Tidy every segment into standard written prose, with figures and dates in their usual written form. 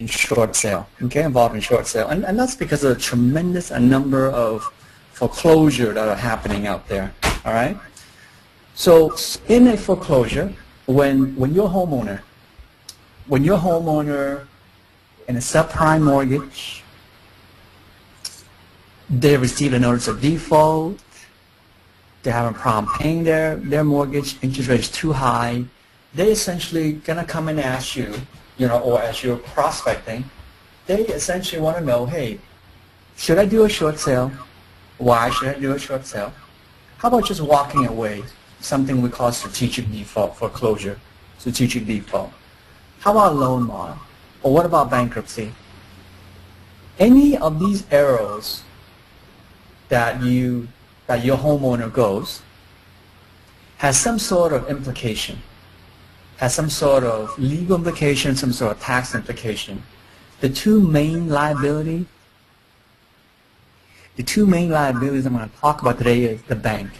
short sale, okay, involved in short sale. And that's because of the tremendous number of foreclosure that are happening out there, all right? So in a foreclosure, when you're a homeowner, in a subprime mortgage, they receive a notice of default, they're having a problem paying their mortgage, interest rate is too high, they essentially gonna come and ask you, or as you're prospecting, they essentially want to know, hey, should I do a short sale? Why should I do a short sale? How about just walking away, something we call strategic default, foreclosure, strategic default? How about loan mod? Or what about bankruptcy? Any of these arrows that your homeowner goes has some sort of implication, has some sort of legal implication, some sort of tax implication. The two main liabilities I'm going to talk about today is the bank.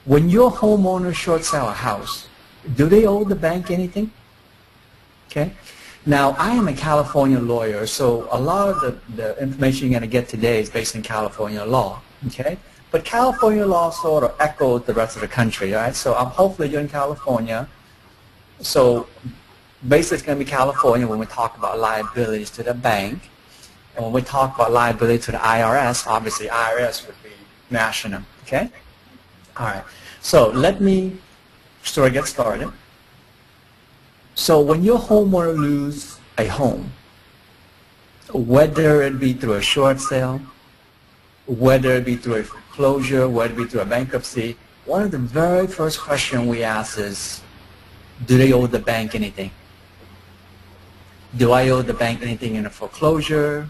When your homeowner short sell a house, do they owe the bank anything? Okay. Now, I am a California lawyer, so a lot of the information you're going to get today is based in California law. Okay. But California law sort of echoes the rest of the country, all right? So hopefully you're in California. So basically it's going to be California when we talk about liabilities to the bank. And when we talk about liability to the IRS, obviously IRS would be national. Okay? All right. So let me get started. So when your homeowner loses a home, whether it be through a short sale, whether it be through a foreclosure, whether it be through a bankruptcy, one of the very first questions we ask is, do they owe the bank anything? Do I owe the bank anything in a foreclosure?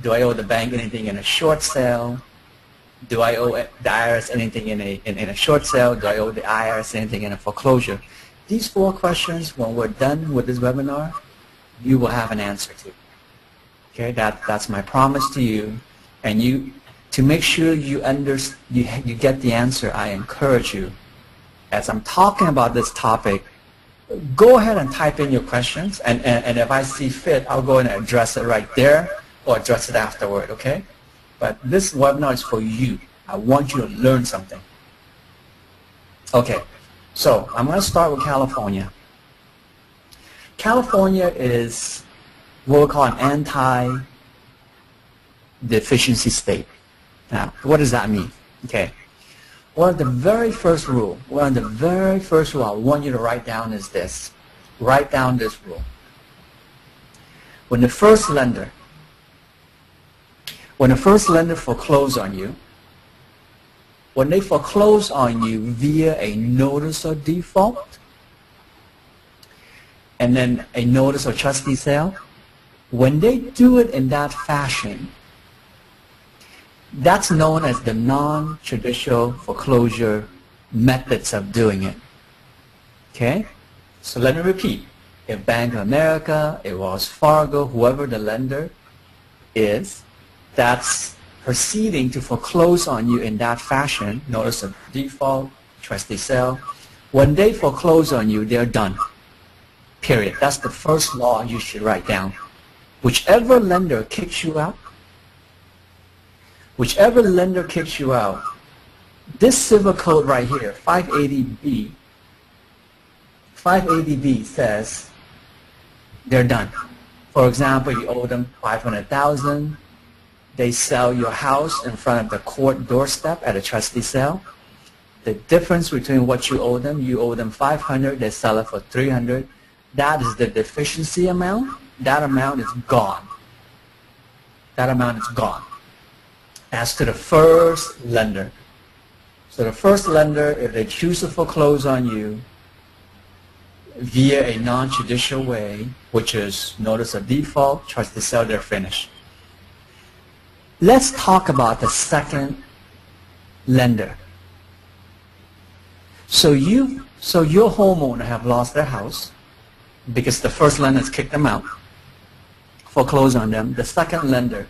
Do I owe the bank anything in a short sale? Do I owe the IRS anything in a short sale? Do I owe the IRS anything in a foreclosure? These four questions, when we're done with this webinar, you will have an answer to. Okay, that's my promise to you. And to make sure you get the answer, I encourage you, as I'm talking about this topic, go ahead and type in your questions, and if I see fit, I'll go ahead and address it right there or address it afterward, okay? But this webinar is for you. I want you to learn something. Okay, so I'm going to start with California. California is what we call an anti-deficiency state. Now, what does that mean? Okay. One of the very first rule I want you to write down is this. Write down this rule. When the first lender forecloses on you, when they foreclose on you via a notice of default and then a notice of trustee sale, when they do it in that fashion, that's known as the non-traditional foreclosure methods of doing it. Okay? So let me repeat. If Bank of America, if Wells Fargo, whoever the lender is, that's proceeding to foreclose on you in that fashion, notice of default, trustee sale, when they foreclose on you, they're done. Period. That's the first law you should write down. Whichever lender kicks you out, this civil code right here, 580B says they're done. For example, you owe them $500,000. They sell your house in front of the court doorstep at a trustee sale. The difference between what you owe them $500, they sell it for $300. That is the deficiency amount. That amount is gone. As to the first lender. So the first lender, if they choose to foreclose on you via a non-judicial way, which is notice of default, trustee sale, they're finished. Let's talk about the second lender. So your homeowner have lost their house because the first lender has kicked them out, foreclosed on them. The second lender,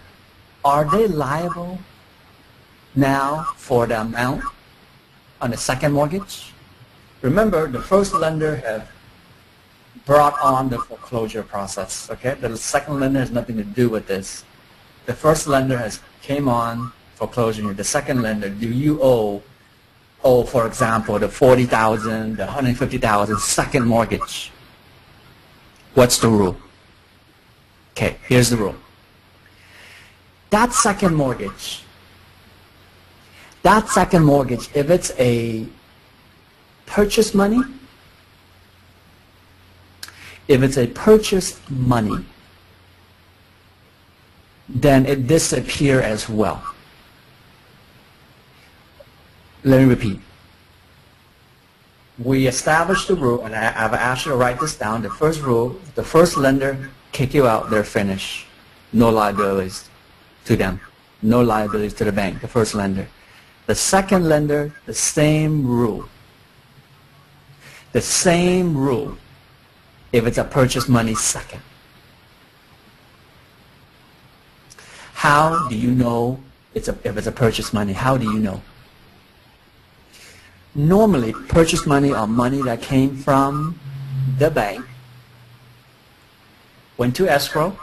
are they liable now for the amount on the second mortgage? Remember, the first lender have brought on the foreclosure process. Okay, the second lender has nothing to do with this. The first lender has came on foreclosure. The second lender, do you owe, for example, the $40,000, the $150,000 second mortgage? What's the rule? Okay, here's the rule. That second mortgage, if it's a purchase money, then it disappears as well. Let me repeat. We established the rule, and I've asked you to write this down. The first rule, the first lender kick you out, they're finished. No liabilities to them. No liabilities to the bank, the first lender. The second lender, the same rule. The same rule if it's a purchase money second. How do you know if it's a purchase money? How do you know? Normally, purchase money are money that came from the bank, went to escrow,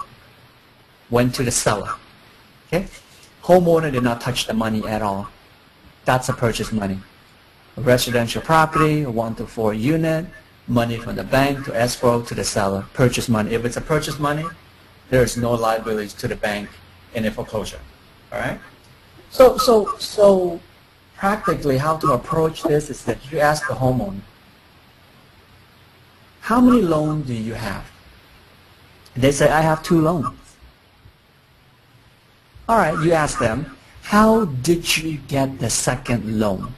went to the seller. Okay? Homeowner did not touch the money at all. That's a purchase money. A residential property, a 1 to 4 unit, money from the bank to escrow to the seller. Purchase money. If it's a purchase money, there is no liabilities to the bank in a foreclosure. All right? So practically how to approach this is that you ask the homeowner, how many loans do you have? They say, I have 2 loans. All right, you ask them, how did you get the second loan?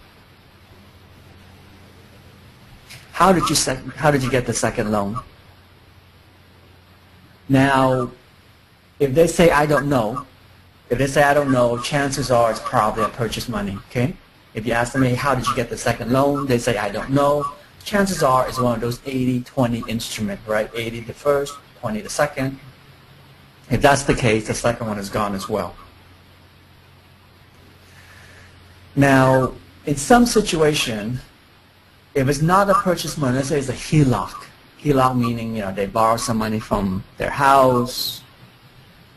How did you get the second loan? Now, if they say, I don't know, chances are it's probably a purchase money, okay? If you ask them, hey, how did you get the second loan? They say, I don't know. Chances are it's one of those 80-20 instrument, right? 80 the first, 20 the second. If that's the case, the second one is gone as well. Now, in some situation, if it's not a purchase money, let's say it's a HELOC. HELOC meaning, they borrow some money from their house,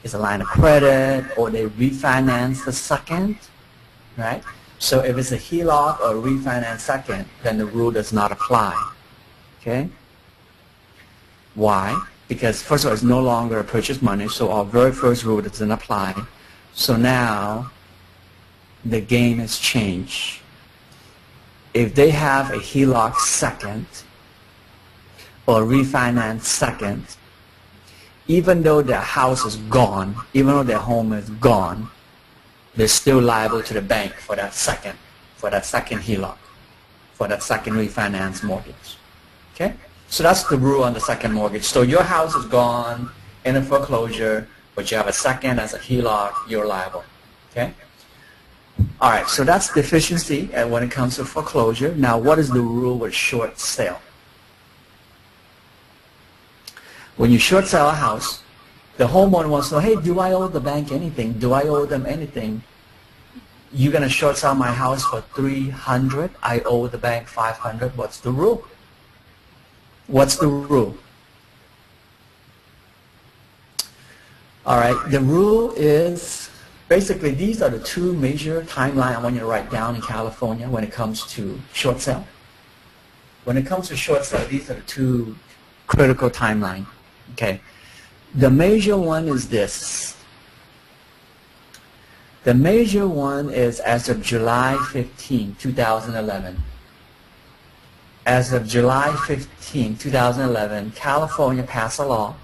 it's a line of credit, or they refinance the second, right? So if it's a HELOC or refinance second, then the rule does not apply, okay? Why? Because first of all, it's no longer a purchase money, so our very first rule doesn't apply. So now, the game has changed. If they have a HELOC second or refinance second, even though their house is gone, even though their home is gone, they're still liable to the bank for that second HELOC, for that second refinance mortgage. Okay? So that's the rule on the second mortgage. So your house is gone in a foreclosure, but you have a second as a HELOC, you're liable. Okay? All right, so that's deficiency when it comes to foreclosure. Now, what is the rule with short sale? When you short sell a house, the homeowner wants to know, hey, do I owe the bank anything? Do I owe them anything? You're going to short sell my house for $300. I owe the bank $500. What's the rule? What's the rule? All right, the rule is basically these are the 2 major timelines I want you to write down in California when it comes to short sale. When it comes to short sale, these are the 2 critical timelines. Okay. The major one is this. The major one is as of July 15, 2011. As of July 15, 2011, California passed a law.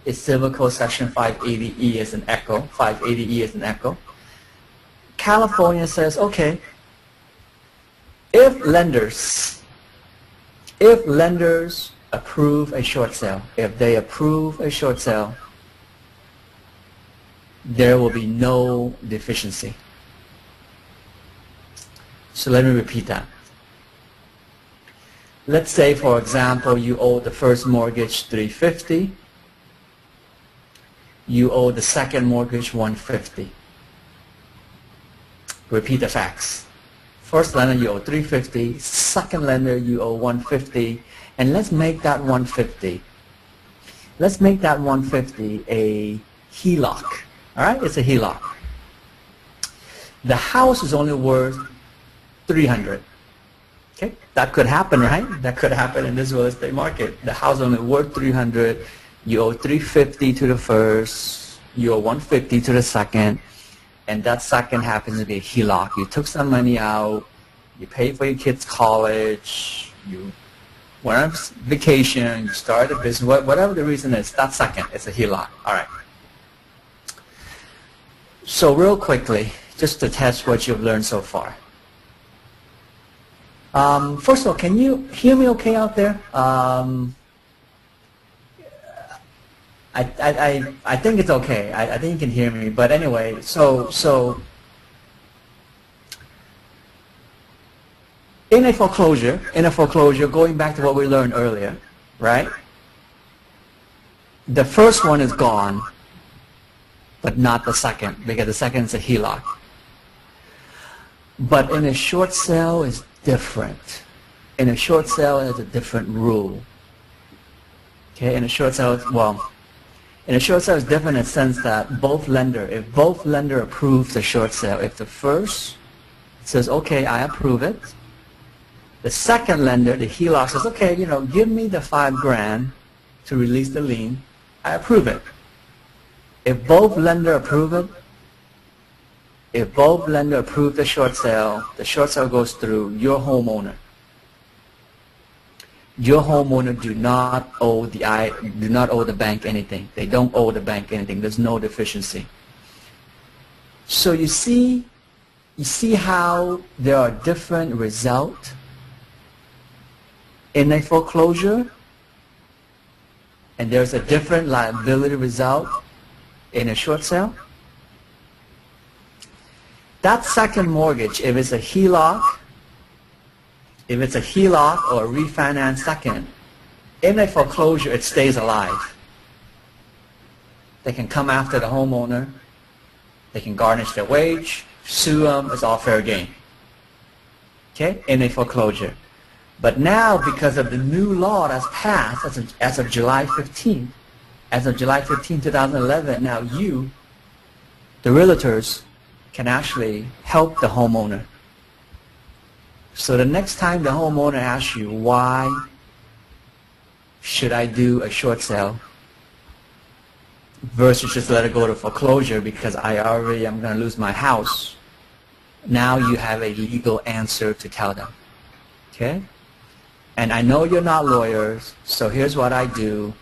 It's Civil Code Section 580E as an echo. 580E as an echo. California says, okay, if lenders approve a short sale, if they approve a short sale, there will be no deficiency. So let me repeat that. Let's say, for example, you owe the first mortgage $350. You owe the second mortgage $150. Repeat the facts. First lender, you owe $350. Second lender, you owe $150. And let's make that $150 let's make that 150 a HELOC. All right, it's a HELOC. The house is only worth 300. Okay, that could happen, right? That could happen in this real estate market. The house is only worth 300. You owe 350 to the first. You owe 150 to the second, and that second happens to be a HELOC. You took some money out. You paid for your kids' college. You went on vacation. You started a business. Whatever the reason is, that second, it's a HELOC. All right. So real quickly, just to test what you've learned so far. First of all, can you hear me okay out there? I think it's okay. I think you can hear me. But anyway, so in a foreclosure, going back to what we learned earlier, right? The first one is gone, but not the second, because the second is a HELOC. But in a short sale, it's different. In a short sale, there's a different rule. Okay, in a short sale, in a short sale, it's different in the sense that if both lender approves the short sale, if the first says, okay, I approve it, the second lender, the HELOC, says, okay, give me the $5,000 to release the lien, I approve it. If both lender approve it, if both lender approve the short sale goes through your homeowner. Your homeowner do not owe the bank anything. They don't owe the bank anything. There's no deficiency. So you see how there are different results in a foreclosure, and there's a different liability result in a short sale. That second mortgage, if it's a HELOC or a refinance second, in a foreclosure, it stays alive. They can come after the homeowner. They can garnish their wage, sue them. It's all fair game. Okay, in a foreclosure. But now, because of the new law that's passed as of July 15, 2011, now you, the realtors, can actually help the homeowner. So the next time the homeowner asks you, why should I do a short sale versus just let it go to foreclosure because I'm going to lose my house, now you have a legal answer to tell them. Okay? And I know you're not lawyers, so here's what I do.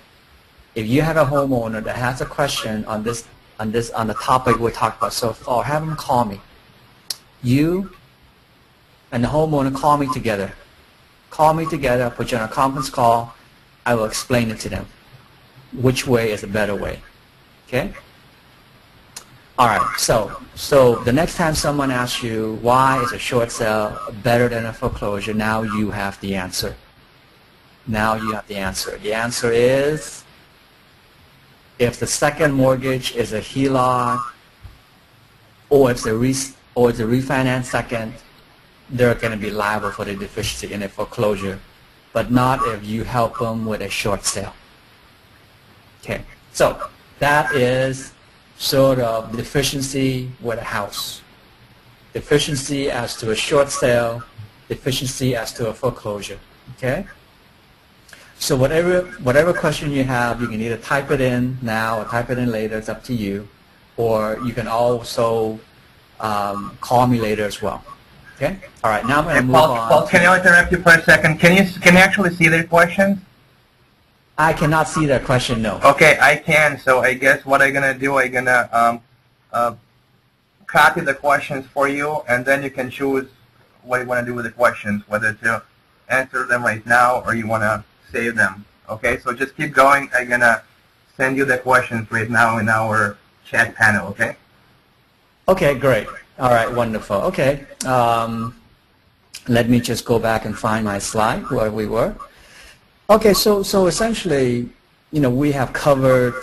If you have a homeowner that has a question on the topic we talked about so far, have them call me. You and the homeowner call me together. Call me together, I'll put you on a conference call. I will explain it to them. Which way is a better way? Okay? All right, so the next time someone asks you why is a short sale better than a foreclosure, now you have the answer. Now you have the answer. The answer is, if the second mortgage is a HELOC or it's a refinance second, they're going to be liable for the deficiency in a foreclosure, but not if you help them with a short sale. Okay, so that is sort of deficiency with a house. Deficiency as to a short sale, deficiency as to a foreclosure. Okay? So whatever question you have, you can either type it in now or type it in later. It's up to you. Or you can also call me later as well. Okay? All right, now I'm going to move on. Paul, can I interrupt you for a second? Can you actually see their questions? I cannot see their question, no. Okay, I can. So I guess what I'm going to do, I'm going to copy the questions for you, and then you can choose what you want to do with the questions, whether to answer them right now or you want to save them. Okay, so just keep going. I'm going to send you the questions right now in our chat panel, okay? Okay, great. All right, wonderful. Okay, let me just go back and find my slide where we were. Okay, so essentially, we have covered,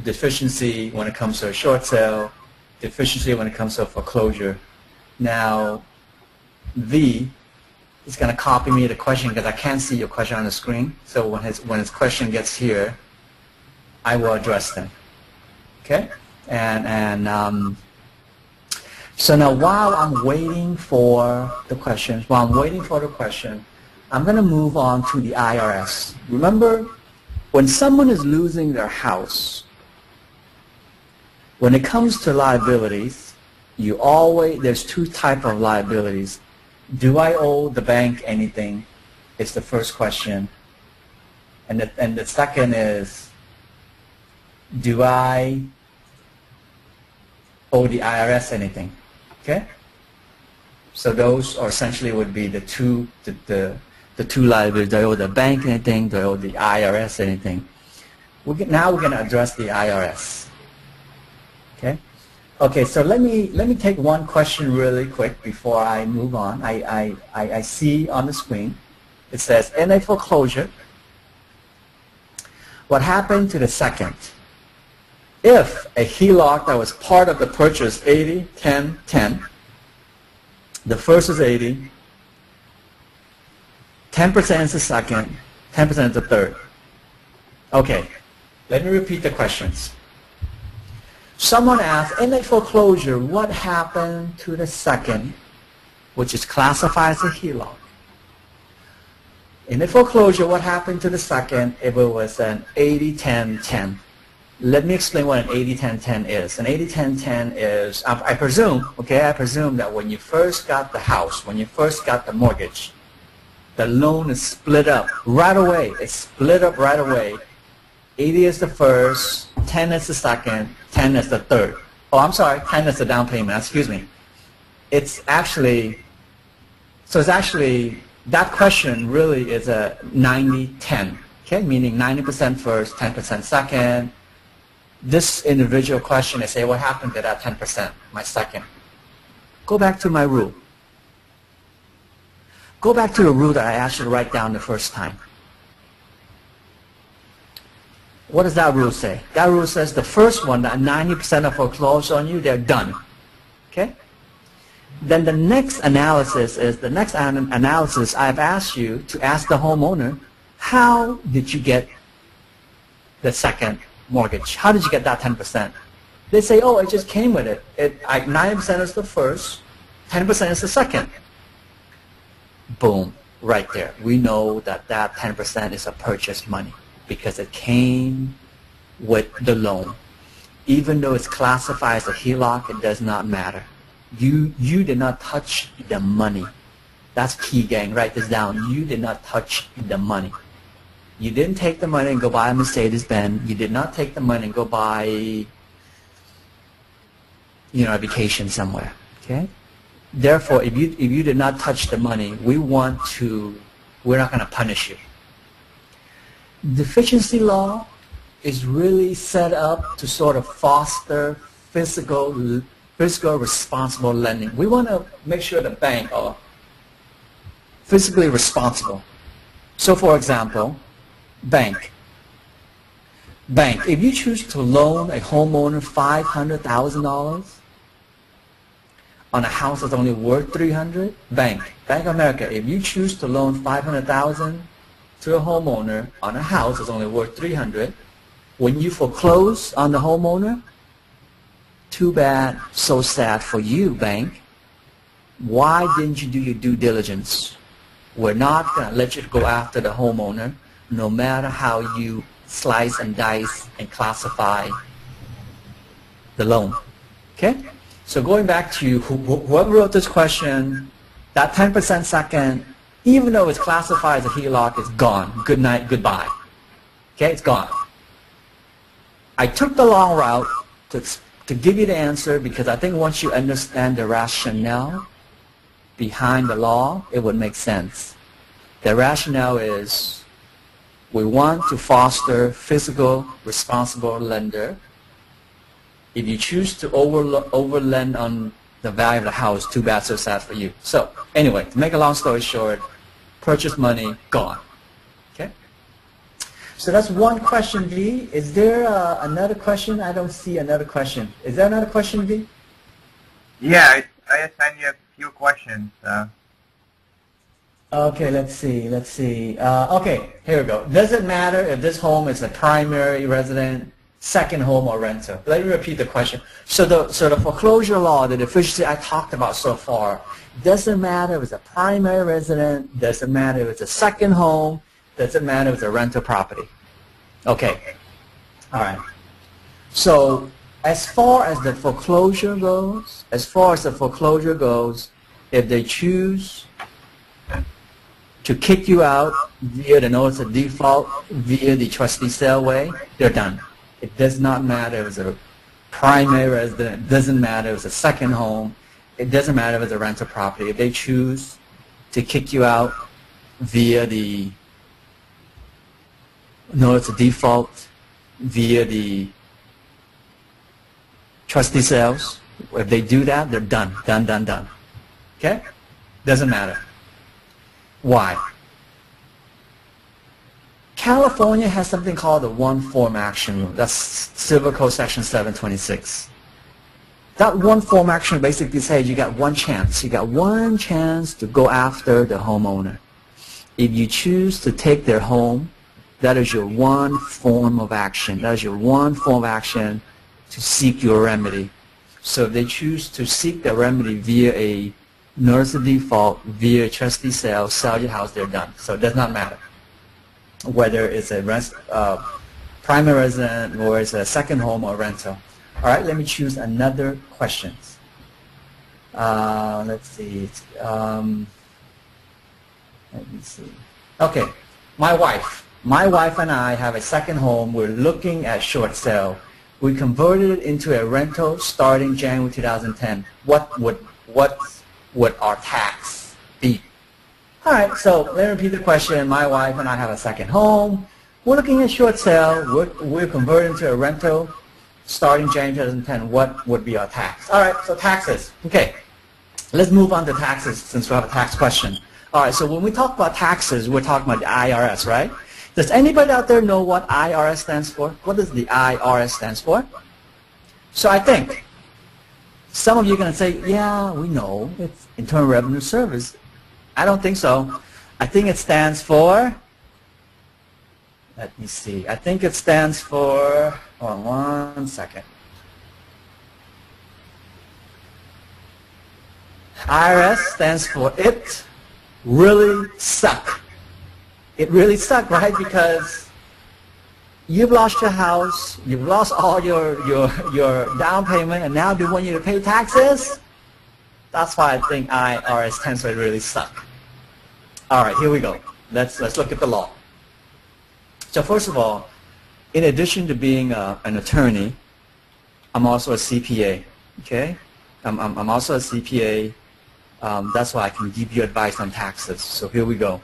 deficiency when it comes to a short sale, deficiency when it comes to a foreclosure. Now, it's going to copy me the question because I can't see your question on the screen. So when his question gets here, I will address them. Okay? So now while I'm waiting for the questions, I'm going to move on to the IRS. Remember, when someone is losing their house, when it comes to liabilities, there's two types of liabilities. Do I owe the bank anything? It's the first question. And the second is, do I owe the IRS anything? Okay? So those are essentially would be the two liabilities. Do I owe the bank anything? Do I owe the IRS anything? Now we're going to address the IRS. Okay? Okay, so let me take one question really quick before I move on. I see on the screen, it says, in a foreclosure, what happened to the second? If a HELOC that was part of the purchase 80, 10, 10, the first is 80, 10% is the second, 10% is the third. Okay, let me repeat the questions. Someone asked, in a foreclosure, what happened to the second, which is classified as a HELOC? In a foreclosure, what happened to the second if it was an 80-10-10? Let me explain what an 80-10-10 is. An 80-10-10 is, I presume that when you first got the house, when you first got the mortgage, the loan is split up right away. It's split up right away. 80 is the first, 10 is the second, 10 is the third. Oh, I'm sorry, 10 is the down payment, excuse me. It's actually, that question really is a 90-10, okay? Meaning 90% first, 10% second. This individual question is, say, what happened to that 10%, my second? Go back to my rule. Go back to the rule that I asked you to write down the first time. What does that rule say? That rule says the first one, that 90% of foreclosed on you, they're done. Okay? Then the next analysis is, I've asked you to ask the homeowner, how did you get the second mortgage? How did you get that 10%? They say, oh, it just came with it. 90% is the first, 10% is the second. Boom, right there. We know that 10% is a purchase money, because it came with the loan. Even though it's classified as a HELOC, it does not matter. You did not touch the money. That's key, gang. Write this down. You did not touch the money. You didn't take the money and go buy a Mercedes-Benz. You did not take the money and go buy, a vacation somewhere. Okay? Therefore, if you did not touch the money, we're not going to punish you. Deficiency law is really set up to sort of foster fiscal responsible lending. We want to make sure the bank are fiscally responsible. So for example, bank, if you choose to loan a homeowner $500,000 on a house that's only worth $300,000, Bank of America, if you choose to loan $500,000 to a homeowner on a house that's only worth $300,000, when you foreclose on the homeowner, too bad, so sad for you, bank. Why didn't you do your due diligence? We're not going to let you go after the homeowner, no matter how you slice and dice and classify the loan. Okay? So going back to whoever wrote this question, that 10% second, even though it's classified as a HELOC, it's gone. Good night, goodbye. Okay, it's gone. I took the long route to give you the answer because I think once you understand the rationale behind the law, it would make sense. The rationale is we want to foster fiscal responsible lender. If you choose to overlend on the value of the house, too bad, so sad for you. So anyway, to make a long story short, purchase money, gone. Okay? So that's one question, V. Is there another question? I don't see another question. Is there another question, V? Yeah, I assigned you a few questions. Okay, let's see. Okay, here we go. Does it matter if this home is a primary resident, second home, or renter? Let me repeat the question. So the foreclosure law, the deficiency I talked about so far, doesn't matter if it's a primary resident, doesn't matter if it's a second home, doesn't matter if it's a rental property. Okay, all right. So as far as the foreclosure goes, if they choose to kick you out via the notice of default, via the trustee sale way, they're done. It does not matter if it's a primary resident, it doesn't matter if it's a second home, it doesn't matter if it's a rental property. If they choose to kick you out via the notice of default, via the trustee sales, if they do that, they're done. Okay? Doesn't matter. Why? California has something called the one form action rule. That's Civil Code Section 726. That one form action basically says you got one chance. You got one chance to go after the homeowner. If you choose to take their home, that is your one form of action. That is your one form of action to seek your remedy. So if they choose to seek the remedy via a notice of default, via trustee sale, sell your house, they're done. So it does not matter whether it's a primary resident or it's a second home or rental. All right, let me choose another question. Let's see. Let me see. Okay, my wife and I have a second home. We're looking at short sale. We converted it into a rental starting January 2010. What would our tax be? All right, so let me repeat the question. My wife and I have a second home. We're looking at short sale. We're converting to a rental starting January 2010. What would be our tax? All right, so taxes. Okay, let's move on to taxes since we have a tax question. All right, so when we talk about taxes, we're talking about the IRS, right? Does anybody out there know what IRS stands for? What does the IRS stands for? So I think some of you are going to say, yeah, we know. It's Internal Revenue Service. I don't think so. I think it stands for, let me see. I think it stands for, hold on one second. IRS stands for It Really Suck. It really sucked, right? Because you've lost your house, you've lost all your down payment, and now they want you to pay taxes? That's why I think IRS stands for It Really Suck. All right, here we go. Let's look at the law. So first of all, in addition to being an attorney, I'm also a CPA. Okay, I'm also a CPA. That's why I can give you advice on taxes. So here we go.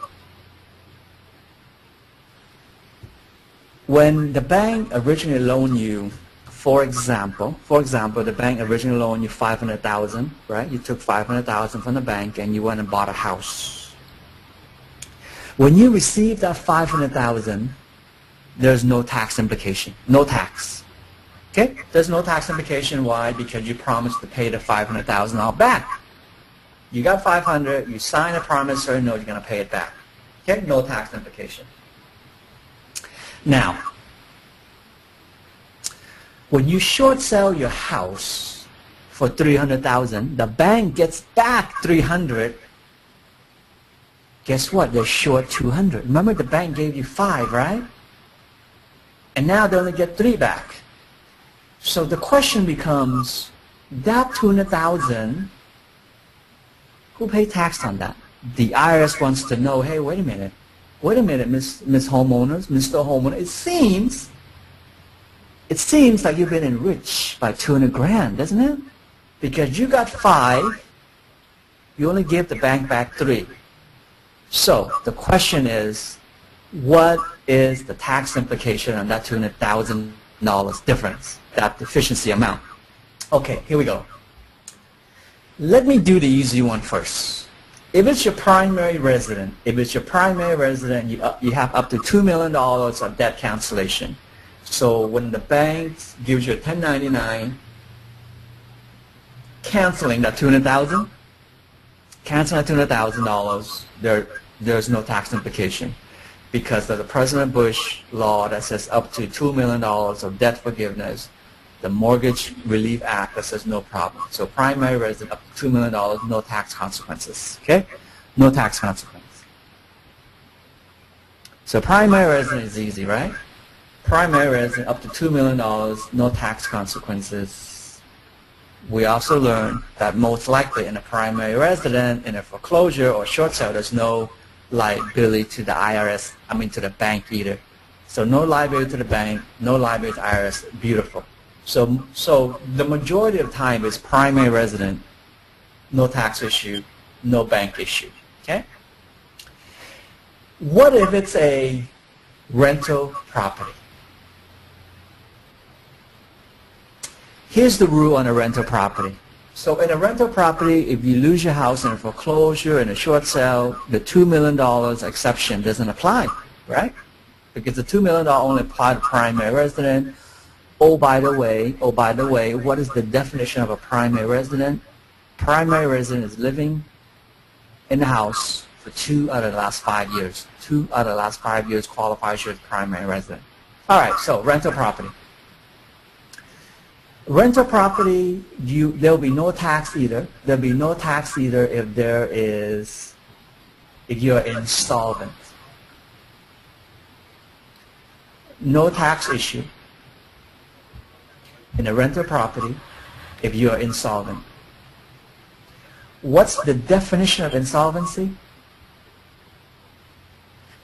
When the bank originally loaned you, for example, the bank originally loaned you $500,000, right? You took $500,000 from the bank and you went and bought a house. When you receive that $500,000, there's no tax implication, no tax. Okay? There's no tax implication. Why? Because you promised to pay the $500,000 back. You got $500,000, you sign a promissory note, you're going to pay it back. Okay? No tax implication. Now, when you short sell your house for $300,000, the bank gets back $300,000. Guess what? They're short $200,000. Remember, the bank gave you $500,000, right? And now they only get $300,000 back. So the question becomes, that $200,000, who paid tax on that? The IRS wants to know, hey, wait a minute, Miss Homeowners, Mr. Homeowner, it seems like you've been enriched by $200,000, doesn't it? Because you got $500,000, you only give the bank back $300,000. So the question is, what is the tax implication on that $200,000 difference, that deficiency amount? Okay, here we go. Let me do the easy one first. If it's your primary resident, you have up to $2 million of debt cancellation. So when the bank gives you a 1099, canceling that $200,000, canceling that $200,000, there's no tax implication because of the President Bush law that says up to $2 million of debt forgiveness, the Mortgage Relief Act that says no problem. So primary resident up to $2 million, no tax consequences. Okay? No tax consequence. So primary resident is easy, right? Primary resident up to $2 million, no tax consequences. We also learned that most likely in a primary resident, in a foreclosure or short sale, there's no liability to the IRS, to the bank either. So no liability to the bank, no liability to the IRS, beautiful. So the majority of the time is primary resident, no tax issue, no bank issue, okay? What if it's a rental property? Here's the rule on a rental property. So in a rental property, if you lose your house in a foreclosure, in a short sale, the $2 million exception doesn't apply, right? Because the $2 million only apply to primary resident. Oh, by the way, what is the definition of a primary resident? Primary resident is living in the house for 2 out of the last 5 years. 2 out of the last 5 years qualifies you as primary resident. All right, so rental property. Rental property, there'll be no tax either. There'll be no tax either if you're insolvent. No tax issue in a rental property if you are insolvent. What's the definition of insolvency?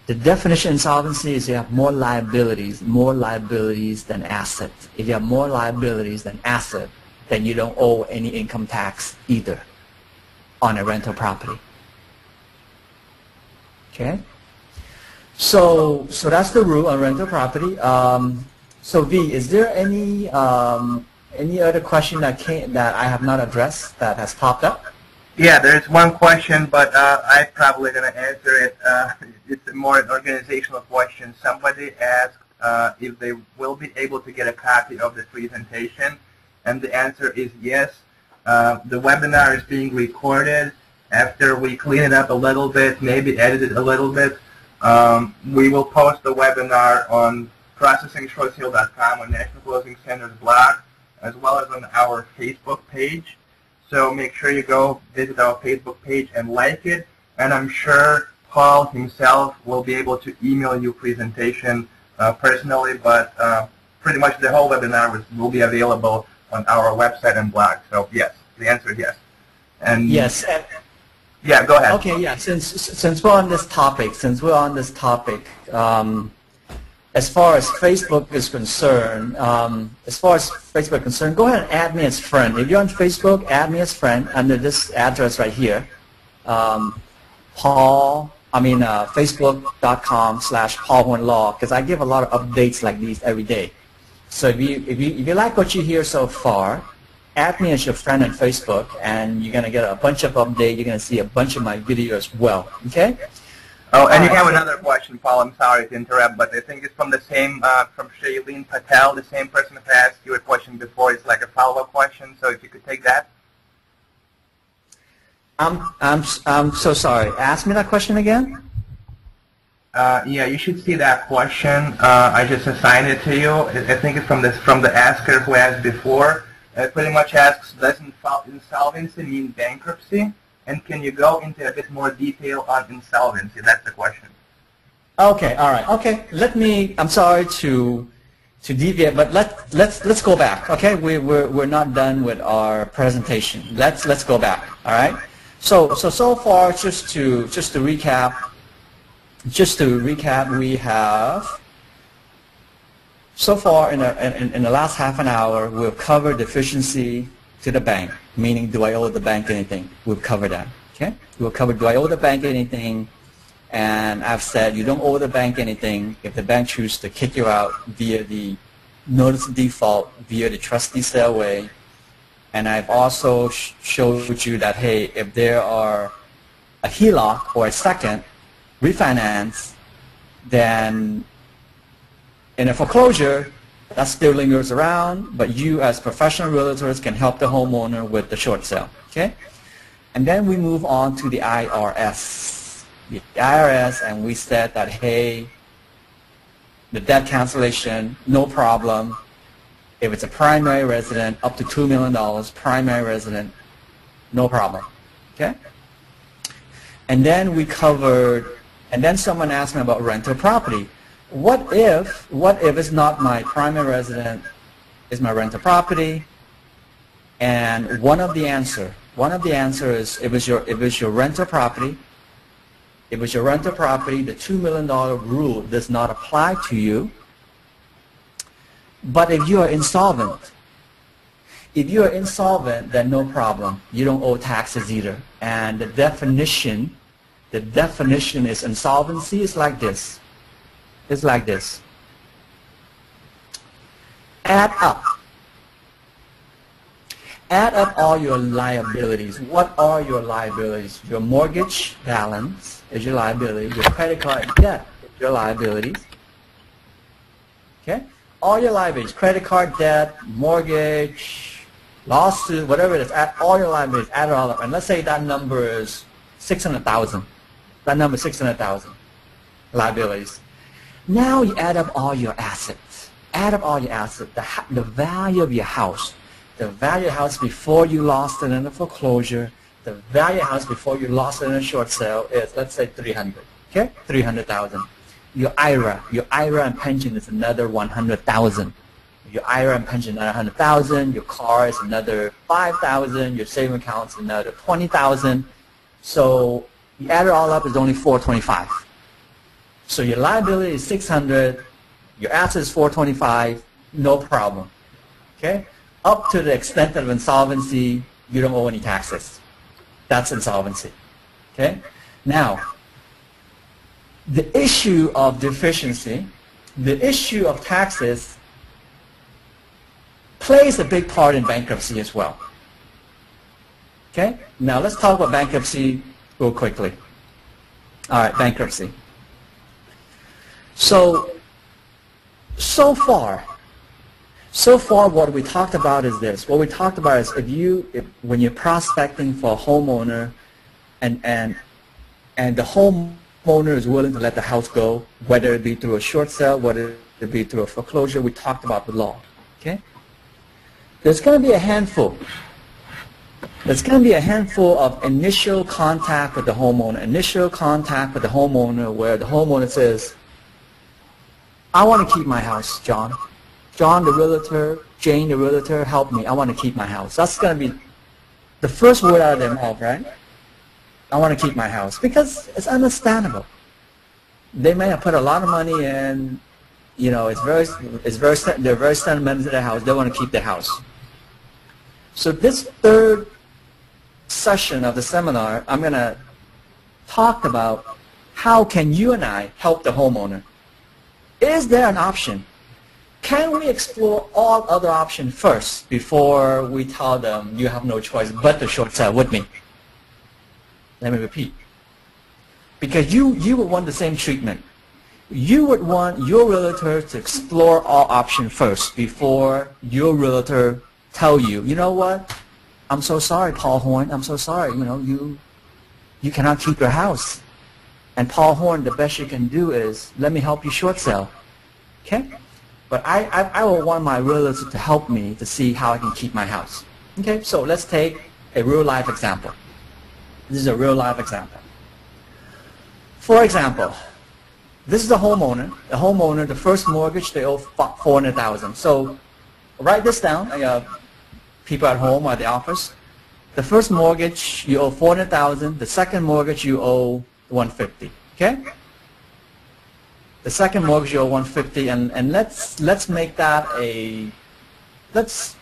The definition of insolvency is you have more liabilities than assets. If you have more liabilities than assets, then you don't owe any income tax either on a rental property. Okay? So that's the rule on rental property. So V, is there any other question that I have not addressed that has popped up? Yeah, there's one question, but I'm probably going to answer it. It's more an organizational question. Somebody asked if they will be able to get a copy of the presentation, and the answer is yes. The webinar is being recorded. After we clean it up a little bit, maybe edit it a little bit, we will post the webinar on processingshortsale.com on National Closing Center's blog, as well as on our Facebook page. So make sure you go visit our Facebook page and like it. And I'm sure Paul himself will be able to email you presentation personally, but pretty much the whole webinar will be available on our website and blog. So yes, the answer is yes. And yes. Yeah, go ahead. Okay, yeah. Since we're on this topic, as far as Facebook is concerned, go ahead and add me as friend. If you're on Facebook, add me as friend under this address right here. Facebook.com/PaulHornLaw, because I give a lot of updates like these every day. So if you like what you hear so far, add me as your friend on Facebook, and you're gonna get a bunch of updates. You're gonna see a bunch of my videos as well. Okay. Oh, and you have another question, Paul. I'm sorry to interrupt, but I think it's from the same, from Shailene Patel, the same person who asked you a question before. It's like a follow-up question, so if you could take that. I'm so sorry. Ask me that question again. Yeah, you should see that question. I just assigned it to you. I think it's from the asker who asked before. It pretty much asks, does insolvency mean bankruptcy? And can you go into a bit more detail on insolvency? That's the question. Okay, all right. Okay, I'm sorry to deviate, but let's go back. Okay, we're not done with our presentation. Let's go back. All right. So far, just to recap, we have so far in the last half an hour we've covered deficiency to the bank, meaning do I owe the bank anything? We've covered that. Okay? We'll cover do I owe the bank anything, and I've said you don't owe the bank anything if the bank chooses to kick you out via the notice of default via the trustee sale way. And I've also showed you that, hey, if there are a HELOC or a second refinance, then in a foreclosure, that still lingers around, but you as professional realtors can help the homeowner with the short sale, okay? And then we move on to the IRS. the IRS and we said that, hey, the debt cancellation, no problem. If it's a primary resident, up to $2 million, primary resident, no problem. Okay? And then we covered, and then someone asked me about rental property. What if it's not my primary resident, it's my rental property? And one of the answers is if it's your rental property, the $2 million rule does not apply to you. But if you are insolvent, then no problem. You don't owe taxes either. And the definition is insolvency is like this. It's like this. Add up all your liabilities. What are your liabilities? Your mortgage balance is your liability. Your credit card debt is your liabilities. Okay? All your liabilities, credit card debt, mortgage, lawsuit, whatever it is, add all your liabilities, add it all up. And let's say that number is $600,000. That number is $600,000 liabilities. Now you add up all your assets. Add up all your assets, the value of your house. The value of your house before you lost it in a foreclosure, the value of your house before you lost it in a short sale is, let's say, $300,000. Okay? $300,000. Your IRA and pension is another $100,000. Your IRA and pension another $100,000. Your car is another $5,000. Your saving account is another $20,000. So you add it all up, it's only $425,000. So your liability is $600,000. Your asset is $425,000. No problem. Okay? Up to the extent of insolvency, you don't owe any taxes. That's insolvency. Okay? Now, the issue of deficiency, the issue of taxes plays a big part in bankruptcy as well. Okay? Now let's talk about bankruptcy real quickly. All right, bankruptcy. So far what we talked about is this. What we talked about is when you're prospecting for a homeowner and the homeowner is willing to let the house go, whether it be through a short sale, whether it be through a foreclosure, we talked about the law. Okay? There's going to be a handful. There's going to be a handful of initial contact with the homeowner. Where the homeowner says, I want to keep my house, John. John the realtor, Jane the realtor, help me. I want to keep my house. That's going to be the first word out of their mouth, right? I want to keep my house. Because it's understandable. They may have put a lot of money in, you know, they're very sentimental to their house. They want to keep their house. So this third session of the seminar, I'm going to talk about how can you and I help the homeowner. Is there an option? Can we explore all other options first before we tell them you have no choice but to short sell with me? Let me repeat. Because you would want the same treatment. You would want your realtor to explore all options first before your realtor tell you, you know what? I'm so sorry, Paul Horn. I'm so sorry. You know, you cannot keep your house. And Paul Horn, the best you can do is let me help you short sell. Okay? But I will want my realtor to help me to see how I can keep my house. Okay? So let's take a real life example. This is a real life example. For example, this is a homeowner. The homeowner, the first mortgage, they owe $400,000. So write this down. People at home or at the office. The first mortgage, you owe $400,000. The second mortgage, you owe $150,000. Okay? The second mortgage, you owe $150,000, and let's make that a let's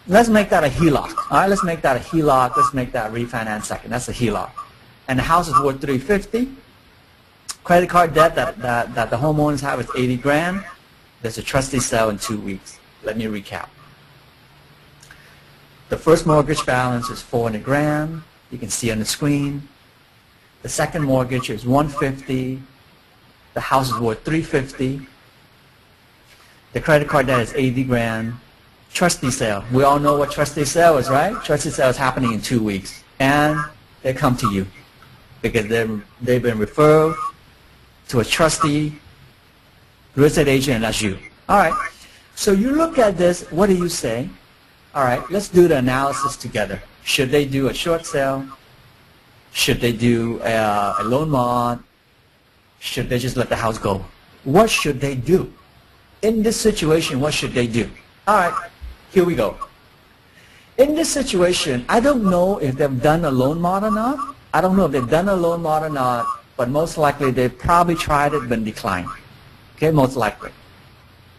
make that a HELOC. All right, let's make that a HELOC. Let's make that refinance second. That's a HELOC. And the house is worth $350,000. Credit card debt that the homeowners have is $80,000. There's a trustee sale in 2 weeks. Let me recap. The first mortgage balance is $400,000. You can see on the screen. The second mortgage is $150,000. The house is worth $350,000. The credit card debt is $80,000. Trustee sale. We all know what trustee sale is, right? Trustee sale is happening in 2 weeks. And they come to you. because they've been referred to a trustee, real estate agent, and that's you. All right. So you look at this. What do you say? All right. Let's do the analysis together. Should they do a short sale? Should they do a loan mod? Should they just let the house go? What should they do? In this situation, what should they do? All right. Here we go. In this situation, I don't know if they've done a loan mod or not. I don't know if they've done a loan mod or not, but most likely they've probably tried it but declined. Okay, most likely.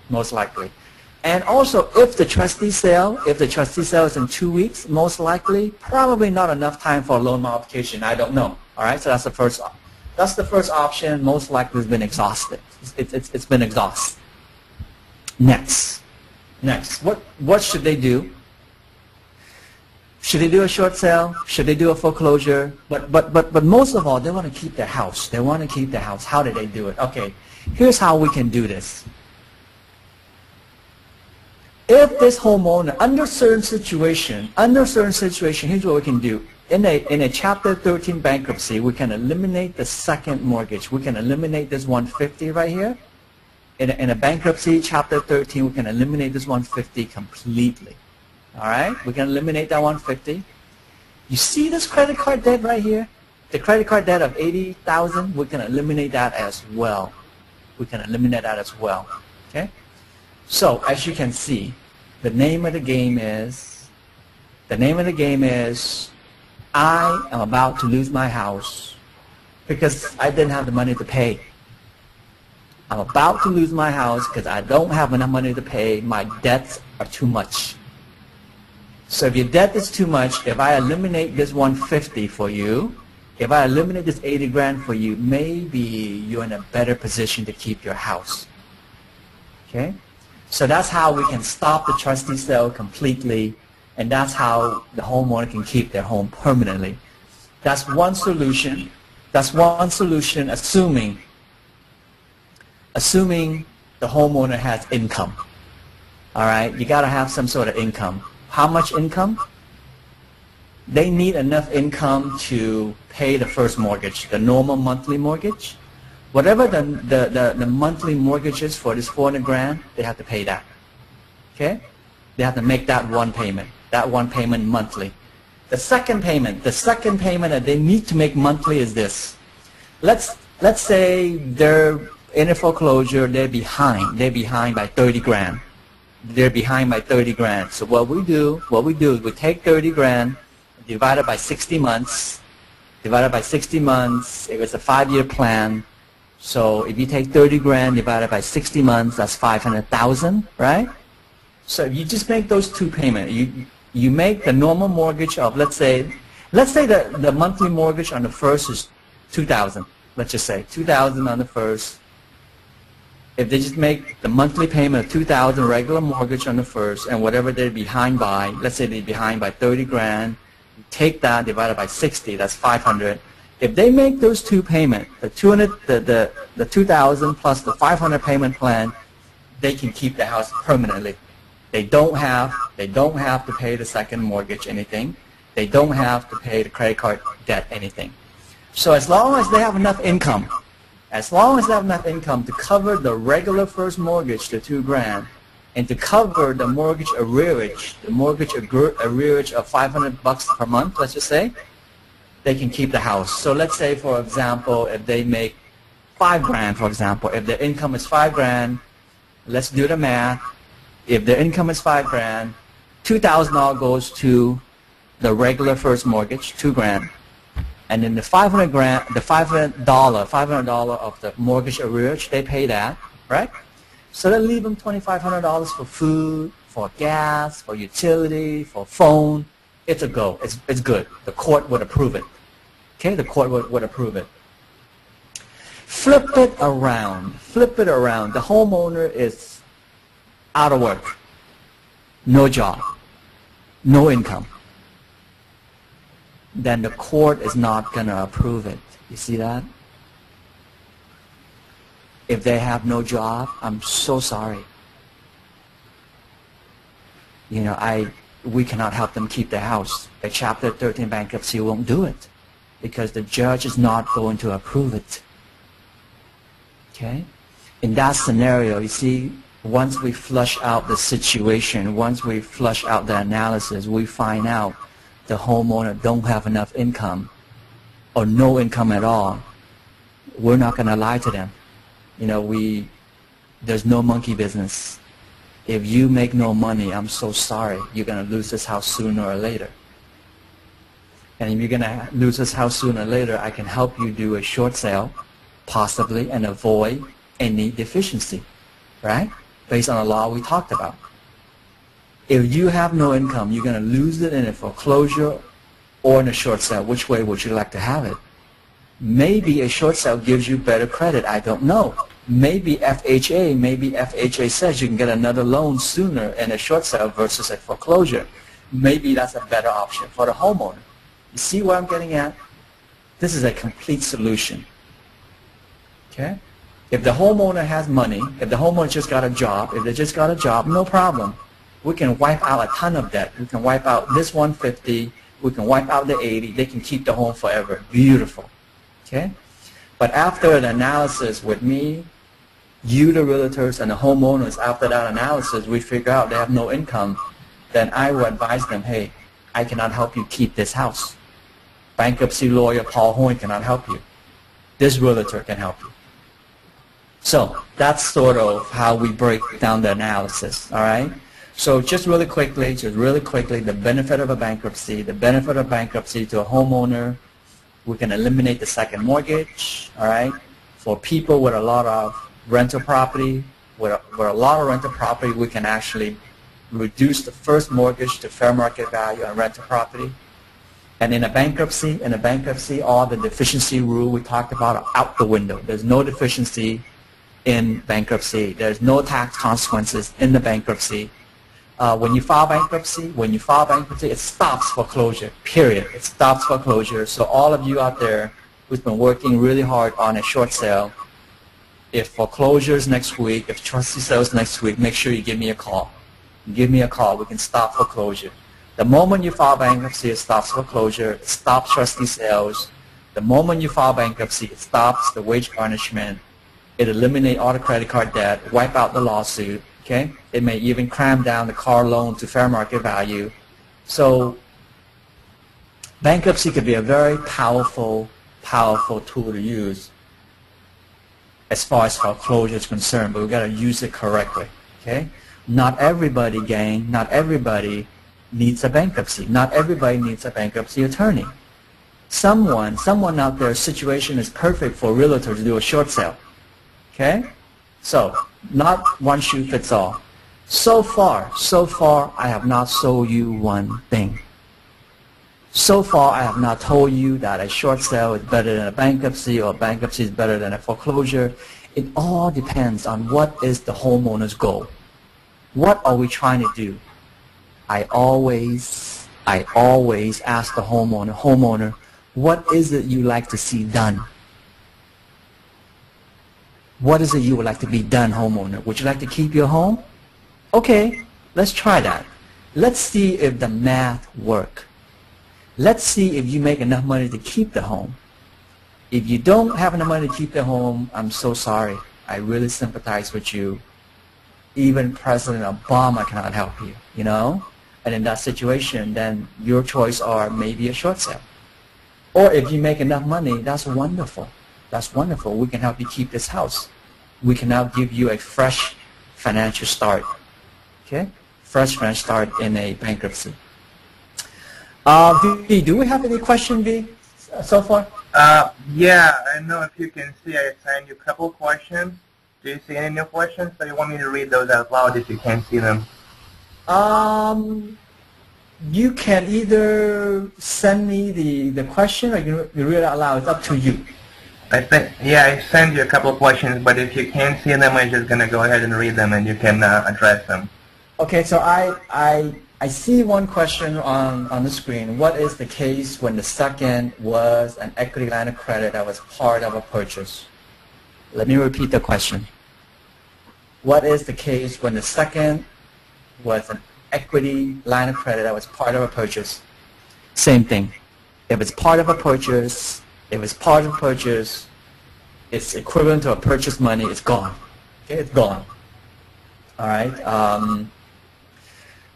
Most likely. And also, if the trustee sale is in 2 weeks, most likely, probably not enough time for a loan modification. I don't know. All right, so that's the first option. Most likely it's been exhausted. It's been exhausted. Next, what should they do? Should they do a short sale? Should they do a foreclosure? But most of all, they want to keep their house. They want to keep their house. How do they do it? Okay, here's how we can do this. If this homeowner, under certain situation, here's what we can do. In a Chapter 13 bankruptcy, we can eliminate the second mortgage. We can eliminate this 150 right here. In a bankruptcy, Chapter 13, we can eliminate this 150 completely. All right? We can eliminate that 150. You see this credit card debt right here? The credit card debt of $80,000, we can eliminate that as well. We can eliminate that as well. Okay? So, as you can see, the name of the game is, I am about to lose my house because I didn't have the money to pay. I'm about to lose my house because I don't have enough money to pay. My debts are too much. So if your debt is too much, if I eliminate this 150 for you, if I eliminate this 80 grand for you, maybe you're in a better position to keep your house. Okay? So that's how we can stop the trustee sale completely, and that's how the homeowner can keep their home permanently. That's one solution. That's one solution, assuming the homeowner has income. All right? You got to have some sort of income. How much income? They need enough income to pay the first mortgage, the normal monthly mortgage. Whatever the monthly mortgage is for this 400 grand, they have to pay that. Okay? They have to make that one payment monthly. The second payment that they need to make monthly is this. Let's say they're in a foreclosure, they're behind by 30 grand. They're behind by 30 grand. So what we do is we take 30 grand, divide it by 60 months. If it's a 5-year plan, so if you take 30 grand divided by 60 months, that's 500,000, right? So if you just make those two payments, you make the normal mortgage of, let's say the monthly mortgage on the first is 2,000. Let's just say 2,000 on the first. If they just make the monthly payment of 2,000 regular mortgage on the first, and whatever they're behind by, let's say they're behind by 30 grand, take that divided by 60, that's 500. If they make those two payments, the 2,000 plus the 500 payment plan, they can keep the house permanently. They don't have to pay the second mortgage anything. They don't have to pay the credit card debt anything. So as long as they have enough income, to cover the regular first mortgage, the 2 grand, and to cover the mortgage arrearage, of $500 per month, let's just say, they can keep the house. So let's say, for example, if they make 5 grand, for example, if their income is 5 grand, let's do the math. If their income is 5 grand, $2,000 goes to the regular first mortgage, 2 grand. And then the $500 of the mortgage arrearage, they pay that, right? So they leave them $2,500 for food, for gas, for utility, for phone. It's a go. It's good. The court would approve it. Okay, the court would approve it. Flip it around. The homeowner is out of work, no job, no income. Then the court is not going to approve it. You see that? If they have no job, I'm so sorry. We cannot help them keep their house. A Chapter 13 bankruptcy won't do it. because the judge is not going to approve it. Okay? In that scenario, you see, once we flush out the situation, once we flush out the analysis, we find out the homeowner don't have enough income or no income at all. We're not going to lie to them. You know, there's no monkey business. If you make no money, I'm so sorry. You're going to lose this house sooner or later. And if you're going to lose this house sooner or later, I can help you do a short sale, possibly, and avoid any deficiency, right? Based on the law we talked about. If you have no income, you're going to lose it in a foreclosure or in a short sale. Which way would you like to have it? Maybe a short sale gives you better credit. I don't know. Maybe FHA says you can get another loan sooner in a short sale versus a foreclosure. Maybe that's a better option for the homeowner. You see what I'm getting at? This is a complete solution. Okay? If the homeowner has money, if the homeowner just got a job, if they just got a job, no problem. We can wipe out a ton of debt. We can wipe out this 150. We can wipe out the 80. They can keep the home forever. Beautiful. Okay? But after the analysis with me, you, the realtors, and the homeowners, after that analysis, we figure out they have no income, then I will advise them, hey, I cannot help you keep this house. Bankruptcy lawyer Paul Hoyne cannot help you. This realtor can help you. So that's sort of how we break down the analysis, all right? So just really quickly, the benefit of a bankruptcy, the benefit of bankruptcy to a homeowner, we can eliminate the second mortgage, all right? For people with a lot of rental property, with a lot of rental property, we can actually reduce the first mortgage to fair market value on rental property. And in a bankruptcy, all the deficiency rule we talked about are out the window. There's no deficiency in bankruptcy. There's no tax consequences in the bankruptcy. When you file bankruptcy, it stops foreclosure, period. It stops foreclosure. So all of you out there who's been working really hard on a short sale, if foreclosure is next week, if trustee sales next week, make sure you give me a call. Give me a call. We can stop foreclosure. The moment you file bankruptcy, it stops foreclosure. It stops trustee sales. The moment you file bankruptcy, it stops the wage garnishment. It eliminates all the credit card debt, wipe out the lawsuit. Okay? It may even cram down the car loan to fair market value. So bankruptcy could be a very powerful tool to use as far as foreclosure is concerned, but we've got to use it correctly. Okay? Not everybody, gang, not everybody needs a bankruptcy. Not everybody needs a bankruptcy attorney. Someone out there, situation is perfect for a realtor to do a short sale. Okay? So, not one shoe fits all. So far, I have not sold you one thing. So far, I have not told you that a short sale is better than a bankruptcy or bankruptcy is better than a foreclosure. It all depends on what is the homeowner's goal. What are we trying to do? I always ask the homeowner, what is it you like to see done? What is it you would like to be done, homeowner? Would you like to keep your home? Okay, let's try that. Let's see if the math works. Let's see if you make enough money to keep the home. If you don't have enough money to keep the home, I'm so sorry. I really sympathize with you. Even President Obama cannot help you, you know? And in that situation, then your choice are maybe a short sale. Or if you make enough money, that's wonderful. That's wonderful. We can help you keep this house. We can now give you a fresh financial start. Okay? Fresh financial start in a bankruptcy. V, do we have any question, V, so far? Yeah, I know if you can see, I assigned you a couple questions. Do you see any new questions? So you want me to read those out loud if you can't see them? You can either send me the question or you read it out loud. It's up to you. I sent you a couple of questions, but if you can't see them, I'm just going to go ahead and read them and you can address them. Okay, so I see one question on the screen. What is the case when the second was an equity line of credit that was part of a purchase? Let me repeat the question. What is the case when the second was an equity line of credit that was part of a purchase? Same thing. If it's part of a purchase, it's equivalent to a purchase money, it's gone. Okay, it's gone. All right.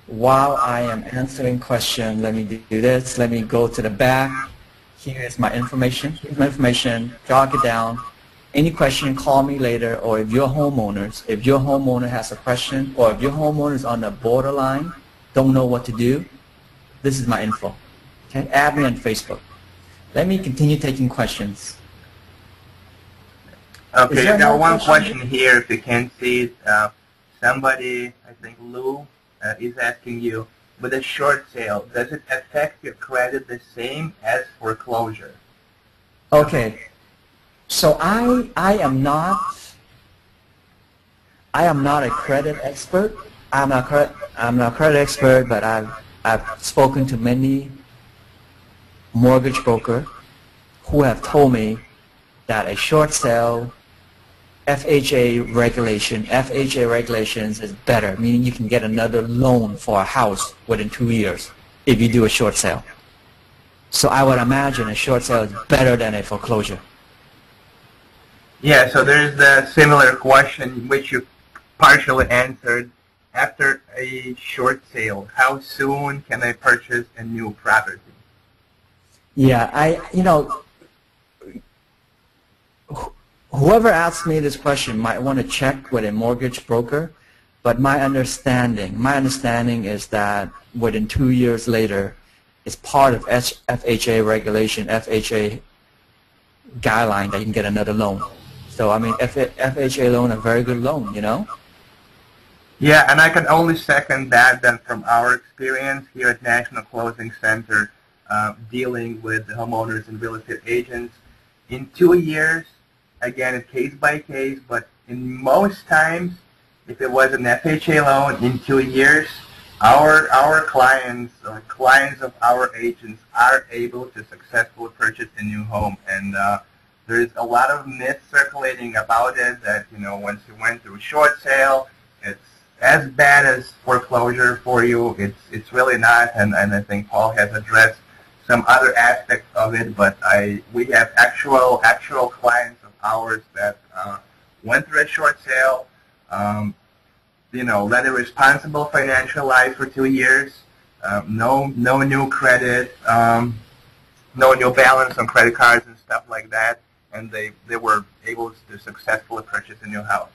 While I am answering question, let me do this. Let me go to the back. Here is my information. Here's my information. Jot it down. Any question, call me later. Or if your homeowner has a question, or if your homeowner is on the borderline, don't know what to do, this is my info. Okay, add me on Facebook. Let me continue taking questions. Okay, I got one question here. If you can see it, somebody, I think Lou, is asking you, with a short sale, does it affect your credit the same as foreclosure? Okay, so I am not a credit expert. I'm not a credit expert, but I've spoken to many mortgage brokers who have told me that a short sale FHA regulations is better, meaning you can get another loan for a house within 2 years if you do a short sale. So I would imagine a short sale is better than a foreclosure. Yeah, so there's the similar question which you partially answered. After a short sale, how soon can I purchase a new property? Yeah, whoever asked me this question might want to check with a mortgage broker, but my understanding is that within 2 years later, it's part of FHA regulation, FHA guideline that you can get another loan. So I mean, FHA loan, a very good loan, you know? Yeah, and I can only second that. Then from our experience here at National Closing Center, dealing with homeowners and real estate agents, in 2 years, again, it's case by case, but in most times, if it was an FHA loan in 2 years, our clients or clients of our agents are able to successfully purchase a new home. And there's a lot of myths circulating about it that, you know, once you went through a short sale, it's as bad as foreclosure for you. It's really not, and I think Paul has addressed some other aspects of it, but we have actual clients of ours that went through a short sale, you know, led a responsible financial life for 2 years, no new credit, no new balance on credit cards and stuff like that, and they were able to successfully purchase a new house.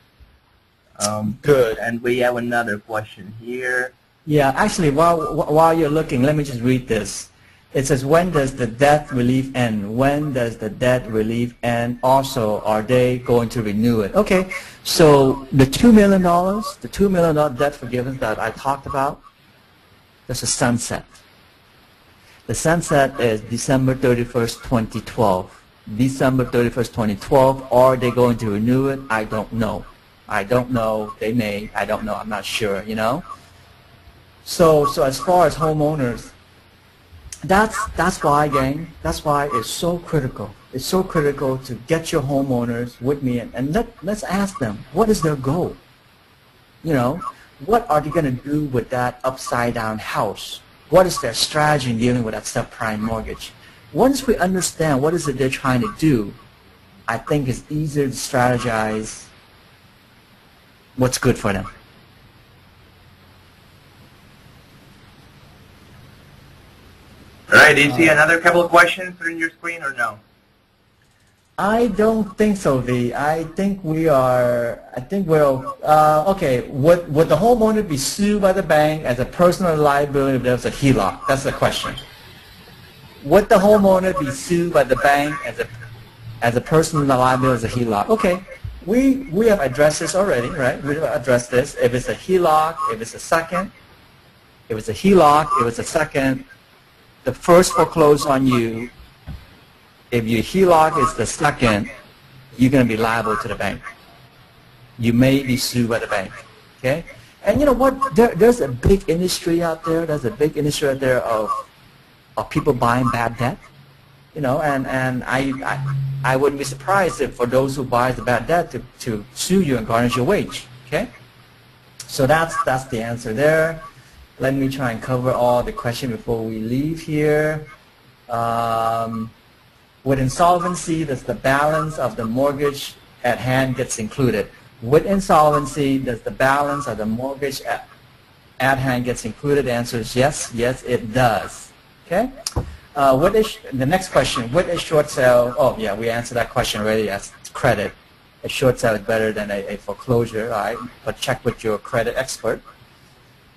Good. And we have another question here. Yeah, actually, while you're looking, let me just read this. It says, when does the debt relief end? When does the debt relief end? Also, are they going to renew it? Okay, so the $2 million debt forgiveness that I talked about, there's a sunset. The sunset is December 31st, 2012. December 31st, 2012. Are they going to renew it? I don't know. I don't know. They may. I don't know. I'm not sure, you know? So as far as homeowners, that's why, gang, that's why it's so critical. It's so critical to get your homeowners with me and let's ask them, what is their goal? You know, what are they going to do with that upside down house? What is their strategy in dealing with that subprime mortgage? Once we understand what is it they're trying to do, I think it's easier to strategize what's good for them. All right, do you see another couple of questions on your screen or no? I don't think so, V. I think we're, okay, would the homeowner be sued by the bank as a personal liability if there's a HELOC? That's the question. Would the homeowner be sued by the bank as a personal liability as a HELOC? Okay, we have addressed this already, right? We have addressed this. If it's a HELOC, if it's a second, if it's a HELOC, if it's a second, the first foreclose on you. If your HELOC is the second, you're going to be liable to the bank. You may be sued by the bank. Okay? And you know what? There's a big industry out there. There's a big industry out there of people buying bad debt. You know, and I wouldn't be surprised if for those who buy the bad debt to sue you and garnish your wage. Okay? So that's the answer there. Let me try and cover all the questions before we leave here. With insolvency, does the balance of the mortgage at hand gets included? With insolvency, does the balance of the mortgage at hand gets included? The answer is yes. Yes, it does. Okay. What is the next question? What is short sale? Oh, yeah, we answered that question already. That's credit. A short sale is better than a foreclosure, all right? But check with your credit expert.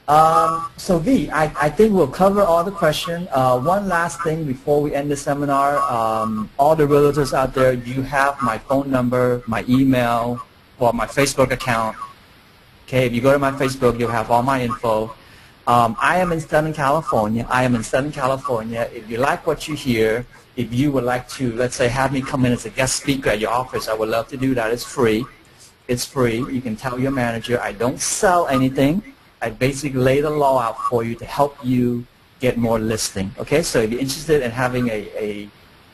So V, I think we'll cover all the questions. One last thing before we end the seminar. All the realtors out there, you have my phone number, my email, or my Facebook account. Okay, if you go to my Facebook, you'll have all my info. I am in Southern California. If you like what you hear, if you would like to, let's say, have me come in as a guest speaker at your office, I would love to do that. It's free. It's free. You can tell your manager, I don't sell anything. I basically lay the law out for you to help you get more listing. Okay, so if you're interested in having a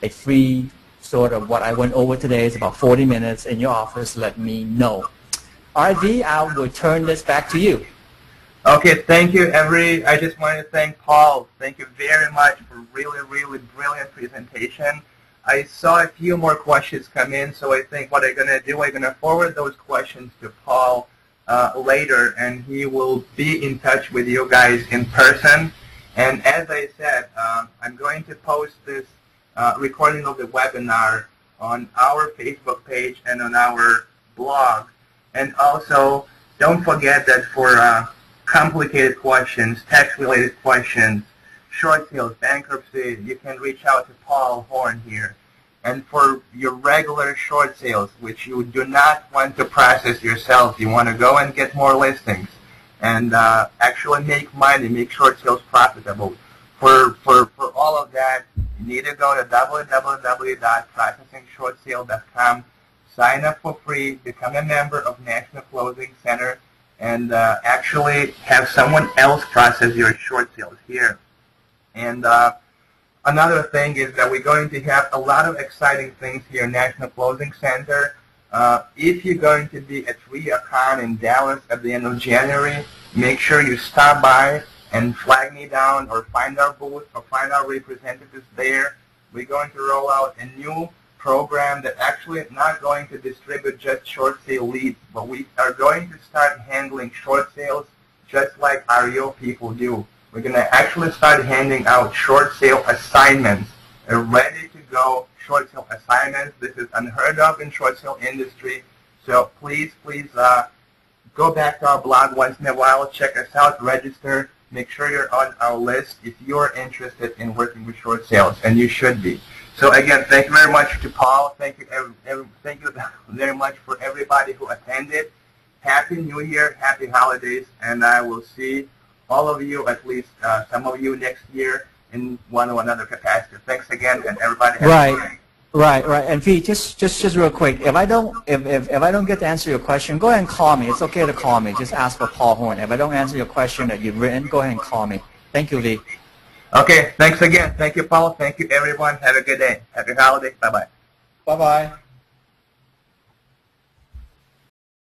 free sort of what I went over today, it's about 40 minutes in your office, let me know. All right, V, I will turn this back to you. Okay, thank you, I just wanted to thank Paul. Thank you very much for really, really brilliant presentation. I saw a few more questions come in, so I think what I'm going to do, I'm going to forward those questions to Paul later, and he will be in touch with you guys in person. And as I said, I'm going to post this recording of the webinar on our Facebook page and on our blog. And also, don't forget that for complicated questions, tax-related questions, short sales, bankruptcy, you can reach out to Paul Horn here. And for your regular short sales, which you do not want to process yourself, you want to go and get more listings and actually make money, make short sales profitable. For all of that, you need to go to www.processingshortsale.com, sign up for free, become a member of National Closing Center, and actually have someone else process your short sales here. And another thing is that we're going to have a lot of exciting things here in National Closing Center. If you're going to be at REACon in Dallas at the end of January, make sure you stop by and flag me down or find our booth or find our representatives there. We're going to roll out a new program that actually is not going to distribute just short sale leads, but we are going to start handling short sales just like REO people do. We're going to actually start handing out short sale assignments, ready to go short sale assignments. This is unheard of in short sale industry. So please go back to our blog once in a while, check us out, register, make sure you're on our list if you're interested in working with short sales, and you should be. So again, thank you very much to Paul. Thank you very much for everybody who attended. Happy New Year, happy holidays, and I will see all of you, at least some of you next year in one or another capacity. Thanks again, and everybody have a good day. Right. And V, just real quick, if I don't get to answer your question, go ahead and call me. It's okay to call me. Just ask for Paul Horn. If I don't answer your question that you've written, go ahead and call me. Thank you, V. Okay, thanks again. Thank you, Paul. Thank you, everyone. Have a good day. Happy holiday. Bye-bye. Bye-bye.